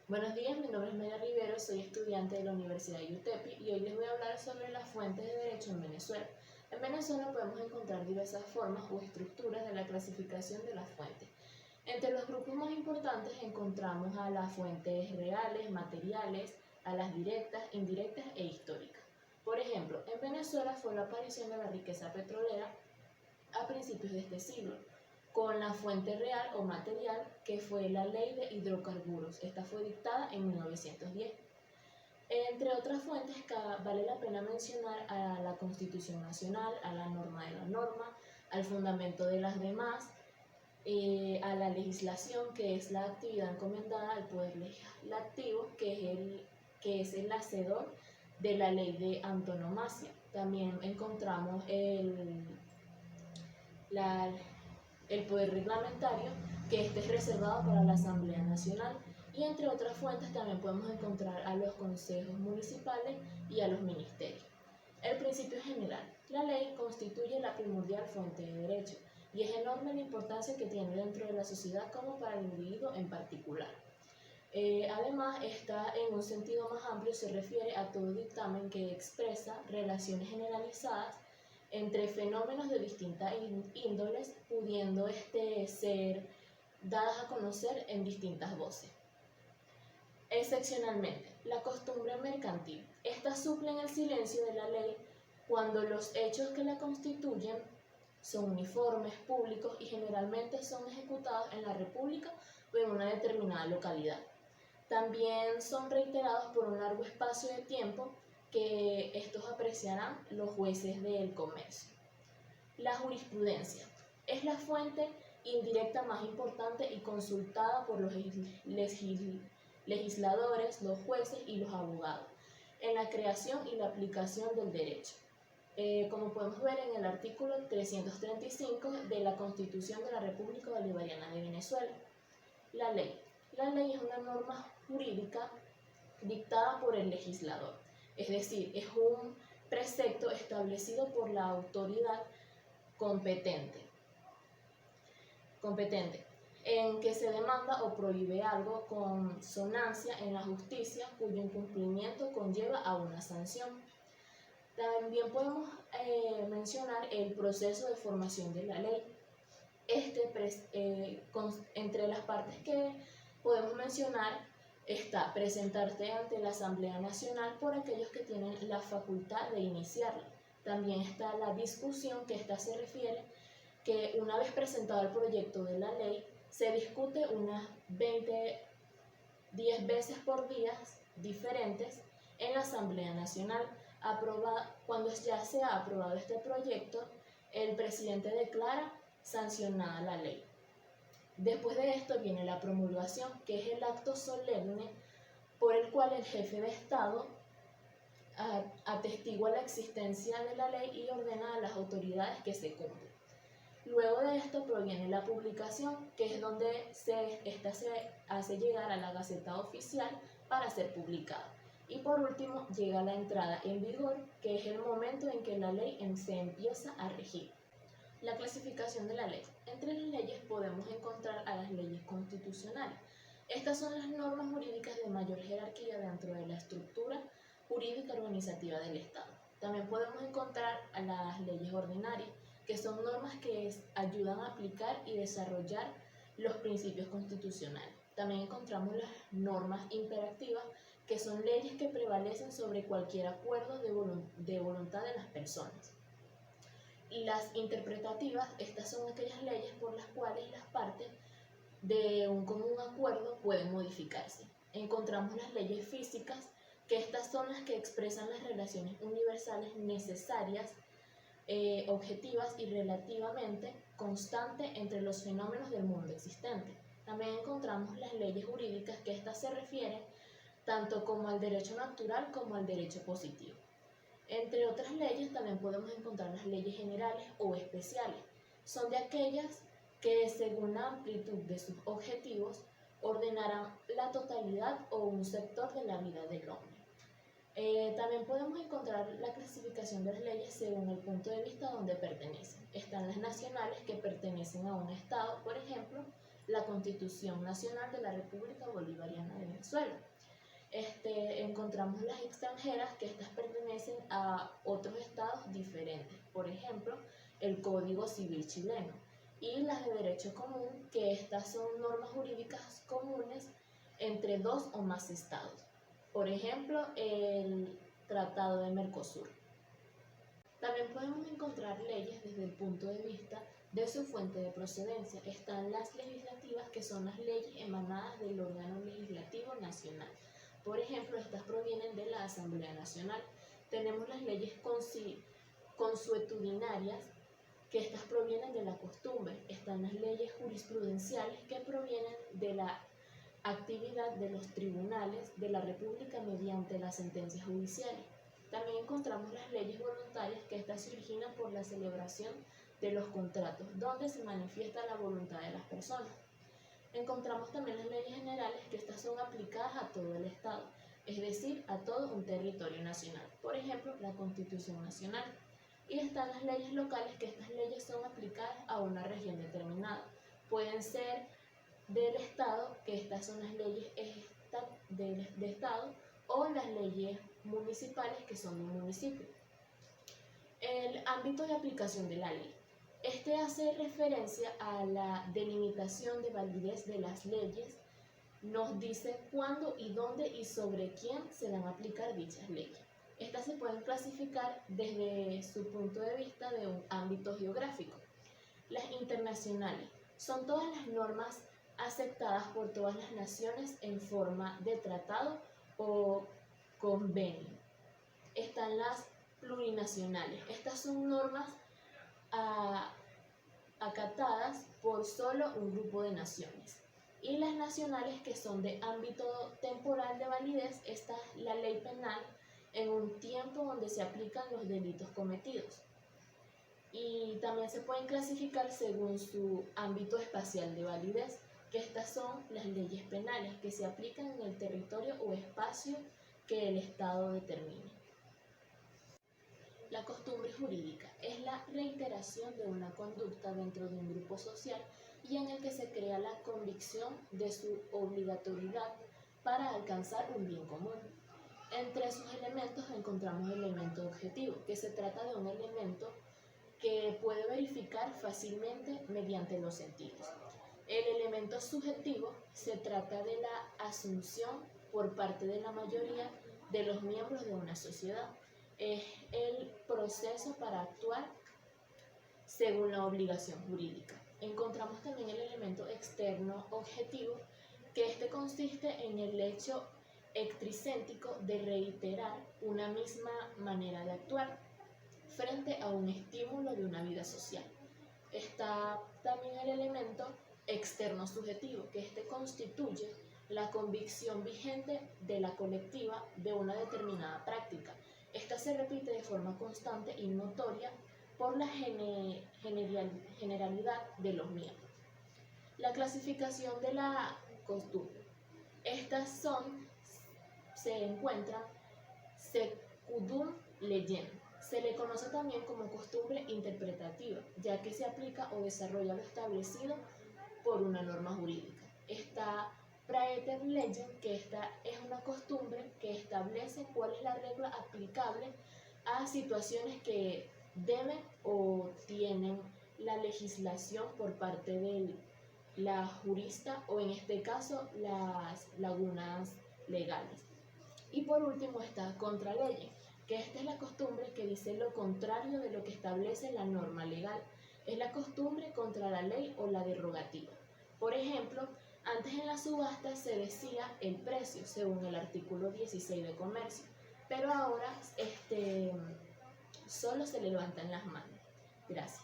Buenos días, mi nombre es Maya Rivero, soy estudiante de la Universidad de UTEPI y hoy les voy a hablar sobre las fuentes de derecho en Venezuela. En Venezuela podemos encontrar diversas formas o estructuras de la clasificación de las fuentes. Entre los grupos más importantes encontramos a las fuentes reales, materiales, a las directas, indirectas e históricas. Por ejemplo, en Venezuela fue la aparición de la riqueza petrolera a principios de este siglo, con la fuente real o material que fue la Ley de Hidrocarburos. Esta fue dictada en 1910. Entre otras fuentes, vale la pena mencionar a la Constitución Nacional, a la norma de la norma, al fundamento de las demás, a la legislación, que es la actividad encomendada al Poder Legislativo, que es el hacedor de la ley de antonomasia. También encontramos el poder reglamentario, que este es reservado para la Asamblea Nacional, y entre otras fuentes también podemos encontrar a los consejos municipales y a los ministerios. El principio general. La ley constituye la primordial fuente de derecho y es enorme la importancia que tiene dentro de la sociedad como para el individuo en particular. Además, esta en un sentido más amplio se refiere a todo dictamen que expresa relaciones generalizadas entre fenómenos de distintas índoles, pudiendo ser dadas a conocer en distintas voces. Excepcionalmente, la costumbre mercantil. Esta suple en el silencio de la ley cuando los hechos que la constituyen son uniformes, públicos y generalmente son ejecutados en la República o en una determinada localidad. También son reiterados por un largo espacio de tiempo que estos apreciarán los jueces del comercio. La jurisprudencia es la fuente indirecta más importante y consultada por los legisladores, los jueces y los abogados en la creación y la aplicación del derecho. Como podemos ver en el artículo 335 de la Constitución de la República Bolivariana de Venezuela. La ley. La ley es una norma jurídica dictada por el legislador, es decir, es un precepto establecido por la autoridad competente, en que se demanda o prohíbe algo con sonancia en la justicia cuyo incumplimiento conlleva a una sanción. También podemos mencionar el proceso de formación de la ley. Entre las partes que podemos mencionar está presentarte ante la Asamblea Nacional por aquellos que tienen la facultad de iniciarla. También está la discusión, que esta se refiere que una vez presentado el proyecto de la ley, se discute unas 10 veces por días diferentes en la Asamblea Nacional. Cuando ya se ha aprobado este proyecto, el presidente declara sancionada la ley. Después de esto viene la promulgación, que es el acto solemne por el cual el jefe de Estado atestigua la existencia de la ley y ordena a las autoridades que se cumpla. Luego de esto proviene la publicación, que es donde esta se hace llegar a la Gaceta Oficial para ser publicada. Y por último llega la entrada en vigor, que es el momento en que la ley se empieza a regir. La clasificación de la ley. Entre las leyes podemos encontrar a las leyes constitucionales. Estas son las normas jurídicas de mayor jerarquía dentro de la estructura jurídica organizativa del Estado. También podemos encontrar a las leyes ordinarias, que son normas que ayudan a aplicar y desarrollar los principios constitucionales. También encontramos las normas imperativas, que son leyes que prevalecen sobre cualquier acuerdo de voluntad de las personas. Y las interpretativas, estas son aquellas leyes por las cuales las partes de un común acuerdo pueden modificarse. Encontramos las leyes físicas, que estas son las que expresan las relaciones universales necesarias, objetivas y relativamente constantes entre los fenómenos del mundo existente. También encontramos las leyes jurídicas, que estas se refieren tanto como al derecho natural como al derecho positivo. Entre otras leyes también podemos encontrar las leyes generales o especiales. Son de aquellas que, según la amplitud de sus objetivos, ordenarán la totalidad o un sector de la vida del hombre. También podemos encontrar la clasificación de las leyes según el punto de vista donde pertenecen. Están las nacionales, que pertenecen a un Estado, por ejemplo, la Constitución Nacional de la República Bolivariana de Venezuela. Encontramos las extranjeras, que estas pertenecen a otros estados diferentes, por ejemplo, el Código Civil chileno, y las de derecho común, que estas son normas jurídicas comunes entre dos o más estados, por ejemplo, el Tratado de Mercosur. También podemos encontrar leyes desde el punto de vista de su fuente de procedencia. Están las legislativas, que son las leyes emanadas del órgano legislativo nacional. Por ejemplo, estas provienen de la Asamblea Nacional. Tenemos las leyes consuetudinarias, que estas provienen de la costumbre. Están las leyes jurisprudenciales, que provienen de la actividad de los tribunales de la República mediante las sentencias judiciales. También encontramos las leyes voluntarias, que estas se originan por la celebración de los contratos, donde se manifiesta la voluntad de las personas. Encontramos también las leyes generales, que estas son aplicadas a todo el Estado, es decir, a todo un territorio nacional, por ejemplo, la Constitución Nacional. Y están las leyes locales, que estas leyes son aplicadas a una región determinada. Pueden ser del Estado, que estas son las leyes de Estado, o las leyes municipales, que son de un municipio. El ámbito de aplicación de la ley. Hace referencia a la delimitación de validez de las leyes. Nos dice cuándo y dónde y sobre quién se van a aplicar dichas leyes. Estas se pueden clasificar desde su punto de vista de un ámbito geográfico. Las internacionales son todas las normas aceptadas por todas las naciones en forma de tratado o convenio. Están las plurinacionales. Estas son normas acatadas por solo un grupo de naciones. Y las nacionales, que son de ámbito temporal de validez. Esta es la ley penal en un tiempo donde se aplican los delitos cometidos. Y también se pueden clasificar según su ámbito espacial de validez, que estas son las leyes penales, que se aplican en el territorio o espacio que el Estado determine. La costumbre jurídica es la reiteración de una conducta dentro de un grupo social y en el que se crea la convicción de su obligatoriedad para alcanzar un bien común. Entre sus elementos encontramos el elemento objetivo, que se trata de un elemento que puede verificar fácilmente mediante los sentidos. El elemento subjetivo se trata de la asunción por parte de la mayoría de los miembros de una sociedad. Es el proceso para actuar según la obligación jurídica. Encontramos también el elemento externo objetivo, que consiste en el hecho extricéntrico de reiterar una misma manera de actuar frente a un estímulo de una vida social. Está también el elemento externo subjetivo, que constituye la convicción vigente de la colectiva de una determinada práctica. Esta se repite de forma constante y notoria por la generalidad de los miembros. La clasificación de la costumbre. Se encuentran secundum legem. Se le conoce también como costumbre interpretativa, ya que se aplica o desarrolla lo establecido por una norma jurídica. Está praeter legem, que esta es una costumbre que establece cuál es la regla aplicable a situaciones que deben o tienen la legislación por parte de la jurista, o en este caso las lagunas legales. Y por último está contralege, que esta es la costumbre que dice lo contrario de lo que establece la norma legal. Es la costumbre contra la ley o la derogativa. Por ejemplo, antes en la subasta se decía el precio según el artículo 16 de comercio, pero ahora solo se levantan las manos. Gracias.